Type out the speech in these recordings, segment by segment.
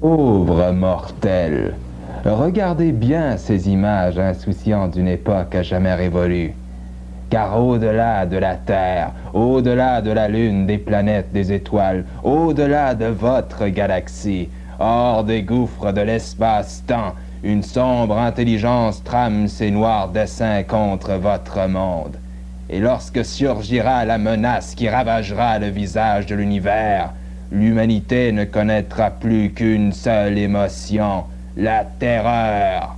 Pauvres mortels, regardez bien ces images insouciantes d'une époque à jamais révolue. Car au-delà de la Terre, au-delà de la Lune, des planètes, des étoiles, au-delà de votre galaxie, hors des gouffres de l'espace-temps, une sombre intelligence trame ses noirs desseins contre votre monde. Et lorsque surgira la menace qui ravagera le visage de l'univers, l'humanité ne connaîtra plus qu'une seule émotion, la terreur.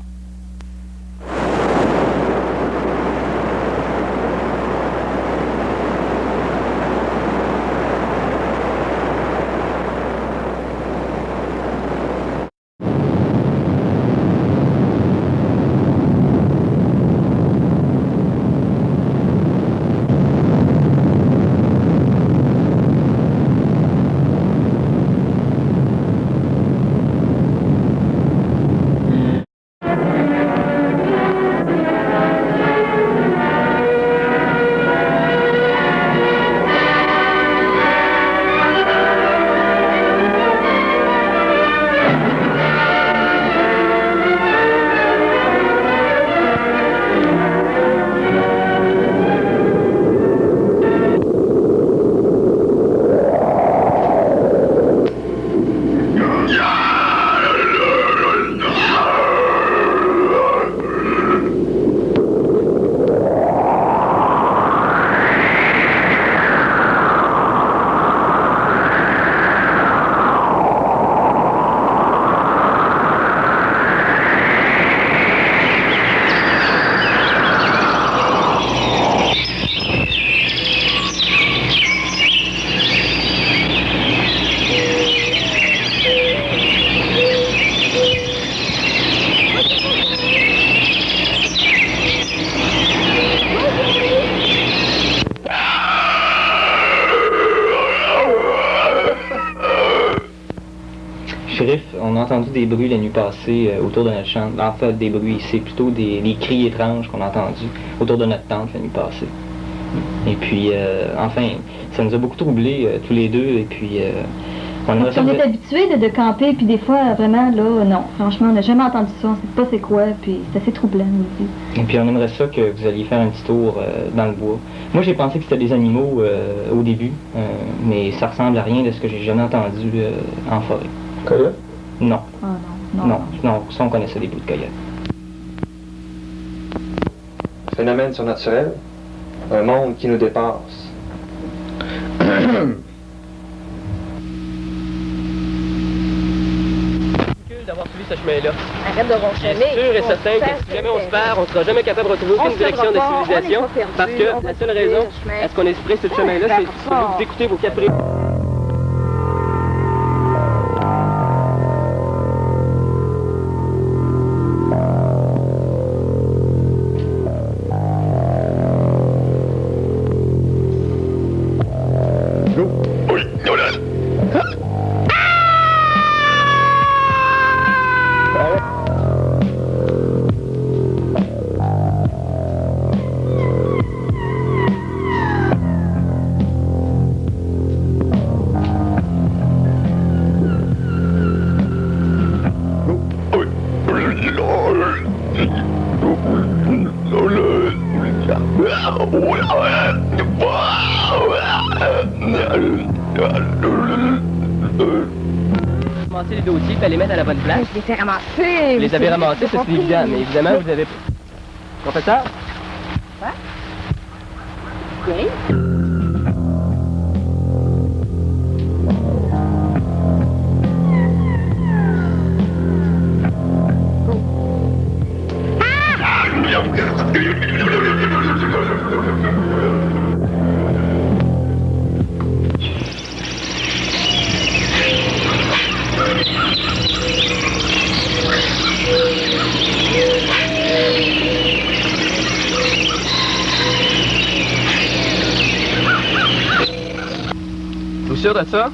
On a entendu des bruits la nuit passée autour de notre chambre. En fait, des bruits, c'est plutôt des cris étranges qu'on a entendus autour de notre tente la nuit passée. Et puis, enfin, ça nous a beaucoup troublés tous les deux. Et puis, on est habitués de camper, puis des fois, vraiment, là, non. Franchement, on n'a jamais entendu ça, on ne sait pas c'est quoi, puis c'est assez troublant aussi. Et puis, on aimerait ça que vous alliez faire un petit tour dans le bois. Moi, j'ai pensé que c'était des animaux au début, mais ça ressemble à rien de ce que j'ai jamais entendu en forêt. Coyote? Non. Ah non. Non, ça on connaissait des bouts de coyote. Phénomène surnaturel, un monde qui nous dépasse. D'avoir suivi ce chemin-là. Arrête de ronchonner. C'est sûr et certain que si jamais on se perd, on ne sera jamais capable de retrouver aucune direction de civilisation. Parce que la seule raison à ce qu'on ait pris ce chemin-là, c'est celui d'écouter vos caprices. Ramasser les dossiers et les mettre à la bonne place. Je les ai ramassés. Vous les avez ramassés, ça c'est évident, mais évidemment vous avez... Professeur? Quoi? Oui? Vous sûr de ça?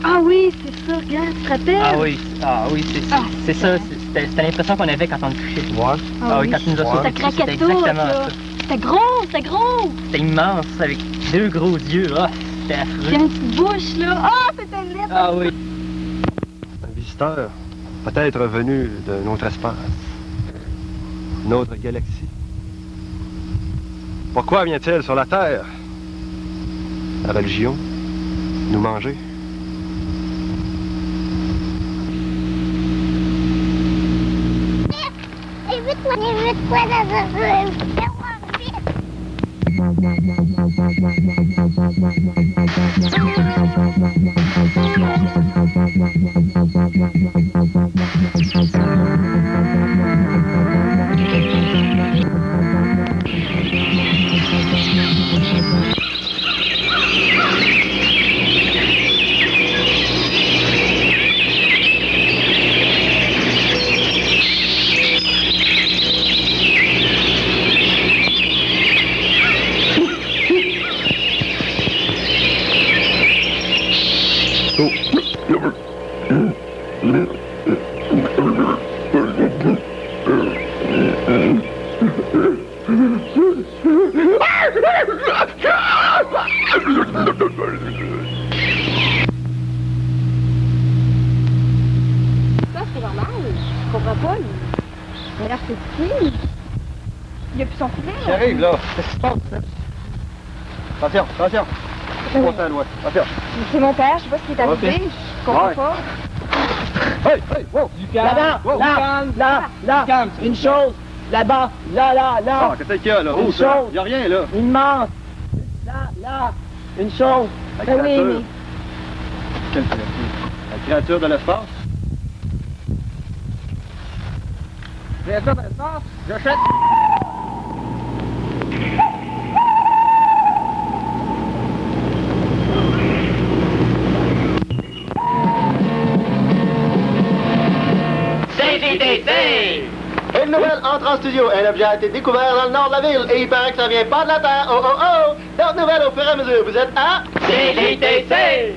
Ah oui, c'est ça, regarde, tu te rappelles? Ah oui, c'est ça. C'était l'impression qu'on avait quand on le couchait. Ouais. Ah oui, quand tu nous as sauté. Ça craquait C'était tout, exactement ça. ça. C'était gros! C'était immense, avec deux gros yeux. Ah, c'était affreux. Puis une petite bouche, là. Ah, c'était net! Ah oui. Un visiteur. peut-être venue d'un autre espace, une autre galaxie. Pourquoi vient-il sur la Terre? La religion? Nous manger? J'arrive là. Qu'est-ce qui se passe? Attention, attention. Attention. C'est mon père, je sais pas ce qui est arrivé, je comprends pas. Hey, hey, wow! Là-bas, là, une chose, là-bas, là. Ah, qu'est-ce qu'il y a là? Une chose. Il y a rien là. Immense. Là, une chose. La Ben oui, créature. mais... Quelle créature? La créature de l'espace? Créature de l'espace, j'achète. Une nouvelle entre en studio. Un objet a été découvert dans le nord de la ville et il paraît que ça vient pas de la Terre. Oh, oh, oh! D'autres nouvelles au fur et à mesure. Vous êtes à... CJTC!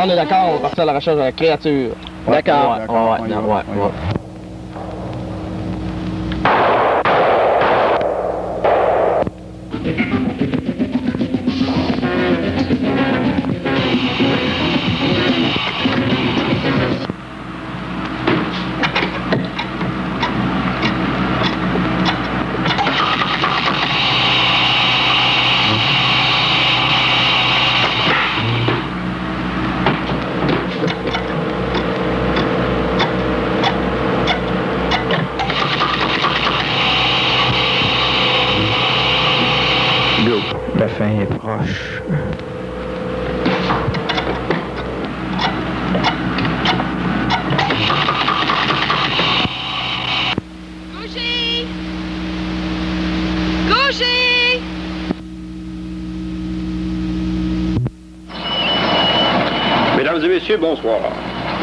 On est d'accord, on va partir à la recherche de la créature. D'accord. Ouais. La fin est proche. Mesdames et messieurs, bonsoir.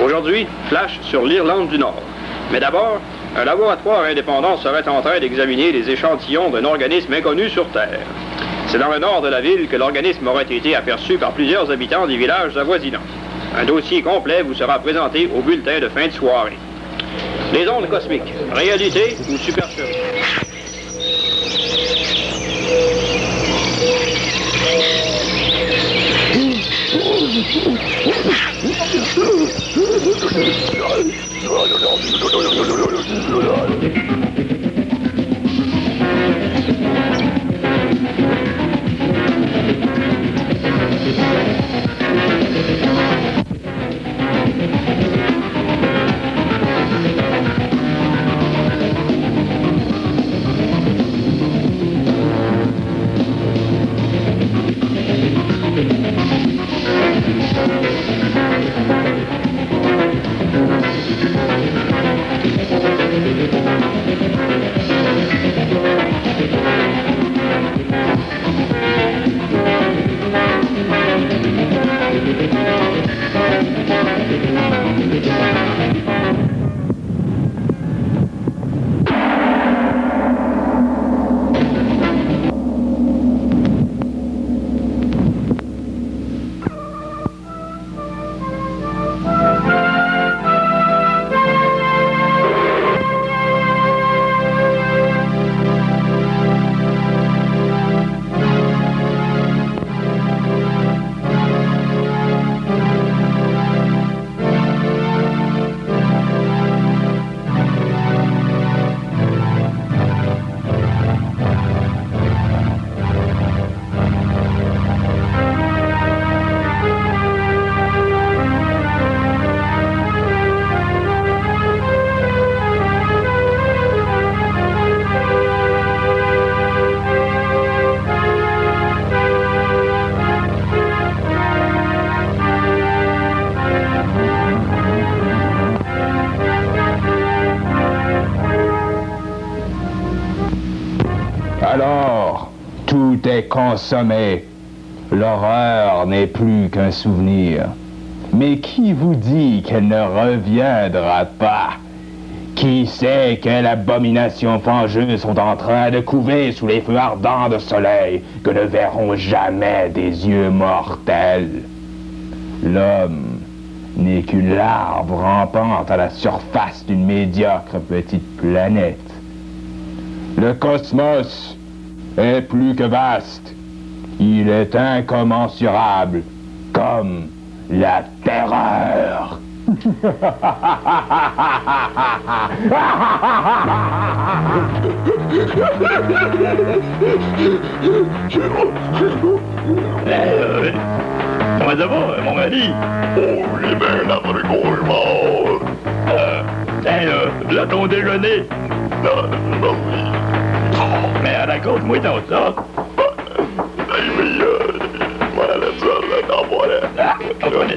Aujourd'hui, flash sur l'Irlande du Nord. Mais d'abord, un laboratoire indépendant serait en train d'examiner les échantillons d'un organisme inconnu sur Terre. C'est dans le nord de la ville que l'organisme aurait été aperçu par plusieurs habitants des villages avoisinants. Un dossier complet vous sera présenté au bulletin de fin de soirée. Les ondes cosmiques, réalité ou supercherie? Alors, tout est consommé. L'horreur n'est plus qu'un souvenir. Mais qui vous dit qu'elle ne reviendra pas? Qui sait quelle abomination fangeuse sont en train de couver sous les feux ardents de soleil que ne verront jamais des yeux mortels? L'homme n'est qu'une larve rampante à la surface d'une médiocre petite planète. Le cosmos est plus que vaste. Il est incommensurable, comme la terreur. Comment ça va, mon ami? Oh, j'ai bien la gauche mort. Là, ton déjeuner. Non, oui. Mais raconte-moi ton ça.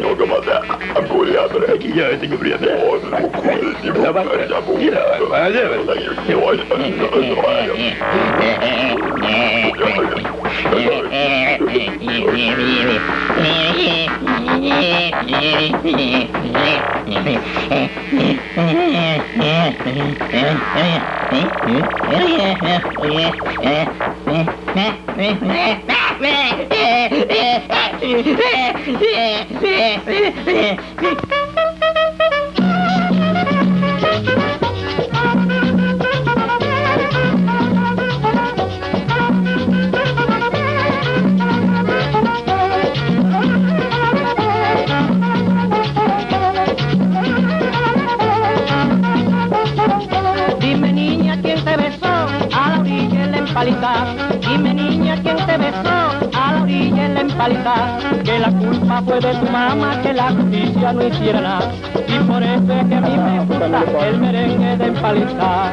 On commence à me couler après. Qui a été coupé après? Oh, c'est beaucoup. C'est Dime niña, ¿quién te besó a la orilla en la empalizada? Dime niña, ¿quién te besó a la orilla en la empalizada? Que la culpa fue de tu mamá, que la justicia no hiciera nada. Y por eso es que a mí me gusta el merengue de empalizada.